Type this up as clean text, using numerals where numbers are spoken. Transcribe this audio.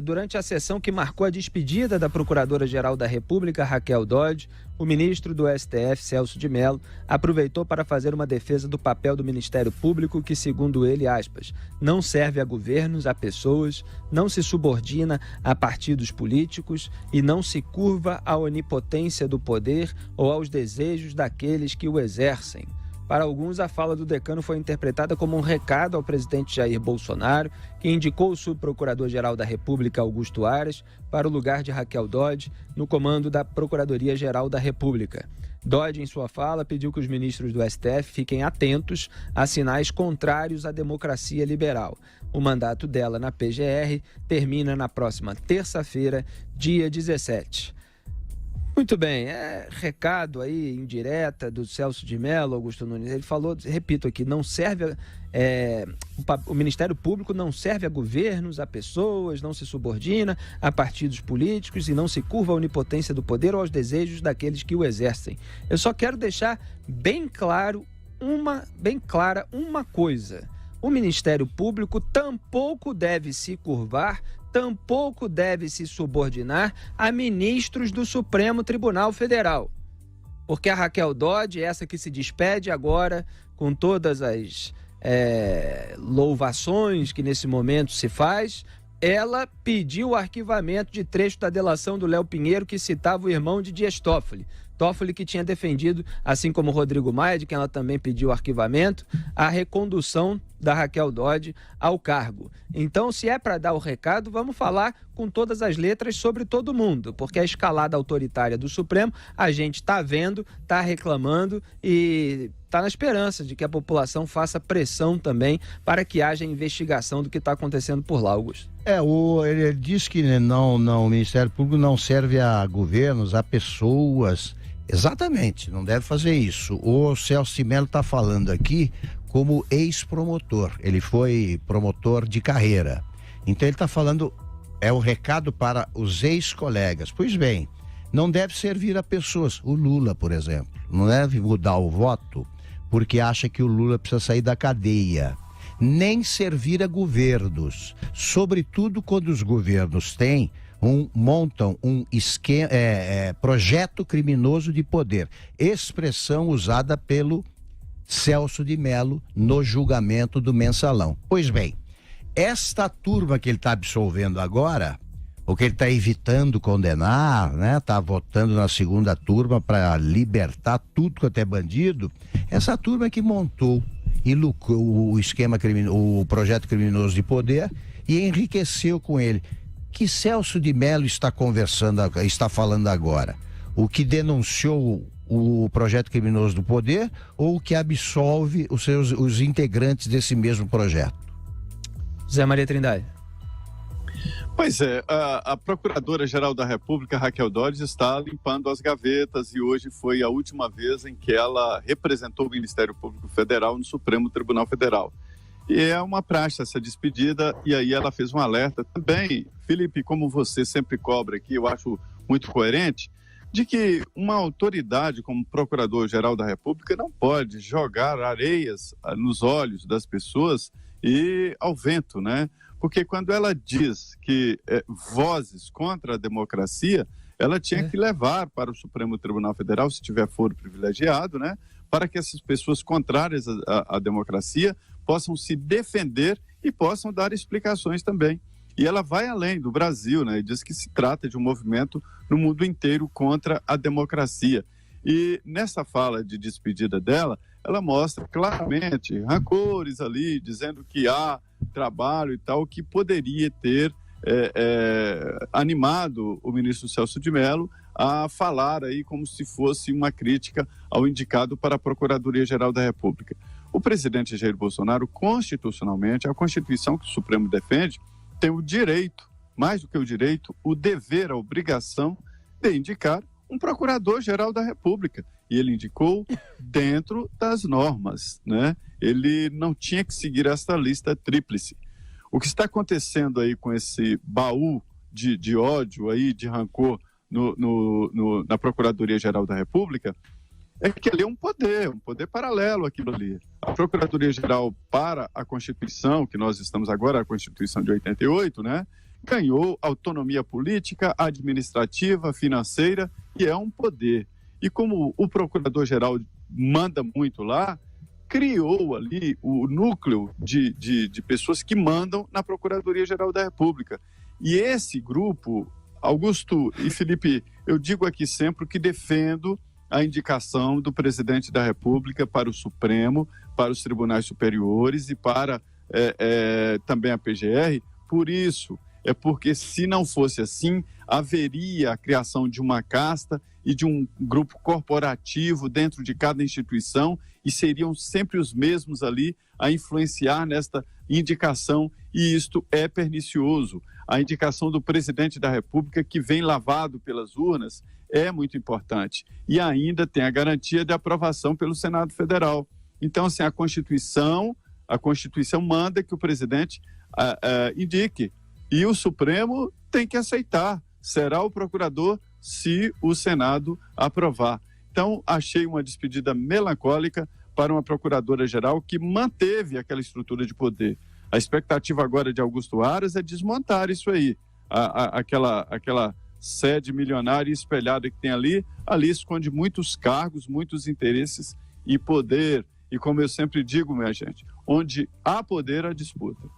Durante a sessão que marcou a despedida da Procuradora-Geral da República, Raquel Dodge, o ministro do STF, Celso de Mello, aproveitou para fazer uma defesa do papel do Ministério Público que, segundo ele, aspas, não serve a governos, a pessoas, não se subordina a partidos políticos e não se curva à onipotência do poder ou aos desejos daqueles que o exercem. Para alguns, a fala do decano foi interpretada como um recado ao presidente Jair Bolsonaro, que indicou o subprocurador-geral da República, Augusto Aras, para o lugar de Raquel Dodge no comando da Procuradoria-Geral da República. Dodge, em sua fala, pediu que os ministros do STF fiquem atentos a sinais contrários à democracia liberal. O mandato dela na PGR termina na próxima terça-feira, dia 17. Muito bem, recado aí, indireta do Celso de Mello, Augusto Nunes. Ele falou, repito aqui, não serve, o Ministério Público não serve a governos, a pessoas, não se subordina a partidos políticos e não se curva à onipotência do poder ou aos desejos daqueles que o exercem. Eu só quero deixar bem clara uma coisa. O Ministério Público tampouco deve se curvar, tampouco deve se subordinar a ministros do Supremo Tribunal Federal. Porque a Raquel Dodge, essa que se despede agora com todas as louvações que nesse momento se faz, ela pediu o arquivamento de trecho da delação do Léo Pinheiro que citava o irmão de Dias Toffoli. Toffoli que tinha defendido, assim como Rodrigo Maia, de quem ela também pediu o arquivamento, a recondução da Raquel Dodge ao cargo. Então, se é para dar o recado, vamos falar com todas as letras sobre todo mundo, porque a escalada autoritária do Supremo, a gente está vendo, está reclamando e está na esperança de que a população faça pressão também para que haja investigação do que está acontecendo por lá, Augusto. Ele diz que o Ministério Público não serve a governos, a pessoas. Exatamente, não deve fazer isso. O Celso de Mello está falando aqui como ex-promotor. Ele foi promotor de carreira. Então ele está falando, é o recado para os ex-colegas. Pois bem, não deve servir a pessoas. O Lula, por exemplo, não deve mudar o voto porque acha que o Lula precisa sair da cadeia. Nem servir a governos, sobretudo quando os governos montam um esquema, projeto criminoso de poder, expressão usada pelo Celso de Mello no julgamento do Mensalão. Pois bem, esta turma que ele está absolvendo agora, o que ele está evitando condenar, né? Está votando na segunda turma para libertar tudo quanto é bandido, essa turma que montou e lucrou o esquema criminoso, o projeto criminoso de poder e enriqueceu com ele. Que Celso de Mello está falando agora? O que denunciou o projeto criminoso do poder ou o que absolve os integrantes desse mesmo projeto? Zé Maria Trindade. Pois é, a Procuradora-Geral da República, Raquel Dodge, está limpando as gavetas e hoje foi a última vez em que ela representou o Ministério Público Federal no Supremo Tribunal Federal. E é uma praxe essa despedida, e aí ela fez um alerta também, Felipe, como você sempre cobra aqui, eu acho muito coerente, de que uma autoridade como Procurador-Geral da República não pode jogar areias nos olhos das pessoas e ao vento, né? Porque quando ela diz que vozes contra a democracia, ela tinha que levar para o Supremo Tribunal Federal, se tiver foro privilegiado, né? Para que essas pessoas contrárias à democracia possam se defender e possam dar explicações também. E ela vai além do Brasil, né? E diz que se trata de um movimento no mundo inteiro contra a democracia. E nessa fala de despedida dela, ela mostra claramente rancores ali, dizendo que há trabalho e tal, que poderia ter animado o ministro Celso de Mello a falar aí como se fosse uma crítica ao indicado para a Procuradoria-Geral da República. O presidente Jair Bolsonaro, constitucionalmente, a Constituição que o Supremo defende, tem o direito, mais do que o direito, o dever, a obrigação de indicar um procurador-geral da República. E ele indicou dentro das normas, né? Ele não tinha que seguir essa lista tríplice. O que está acontecendo aí com esse baú de ódio aí, de rancor na Procuradoria-Geral da República, é que ali é um poder paralelo àquilo ali. A Procuradoria-Geral para a Constituição, que nós estamos agora, a Constituição de 88, né? ganhou autonomia política, administrativa, financeira e é um poder. E como o procurador-geral manda muito lá, criou ali o núcleo de pessoas que mandam na Procuradoria-Geral da República. E esse grupo, Augusto e Felipe, eu digo aqui sempre que defendo a indicação do presidente da República para o Supremo, para os tribunais superiores e para também a PGR. Por isso, é porque se não fosse assim, haveria a criação de uma casta e de um grupo corporativo dentro de cada instituição e seriam sempre os mesmos ali a influenciar nesta indicação e isto é pernicioso. A indicação do presidente da República, que vem lavado pelas urnas, é muito importante. E ainda tem a garantia de aprovação pelo Senado Federal. Então, assim, a Constituição manda que o presidente indique. E o Supremo tem que aceitar. Será o procurador se o Senado aprovar. Então, achei uma despedida melancólica para uma procuradora-geral que manteve aquela estrutura de poder. A expectativa agora de Augusto Aras é desmontar isso aí. Aquela sede milionária espelhada que tem ali esconde muitos cargos, muitos interesses e poder. E como eu sempre digo, minha gente, onde há poder, há disputa.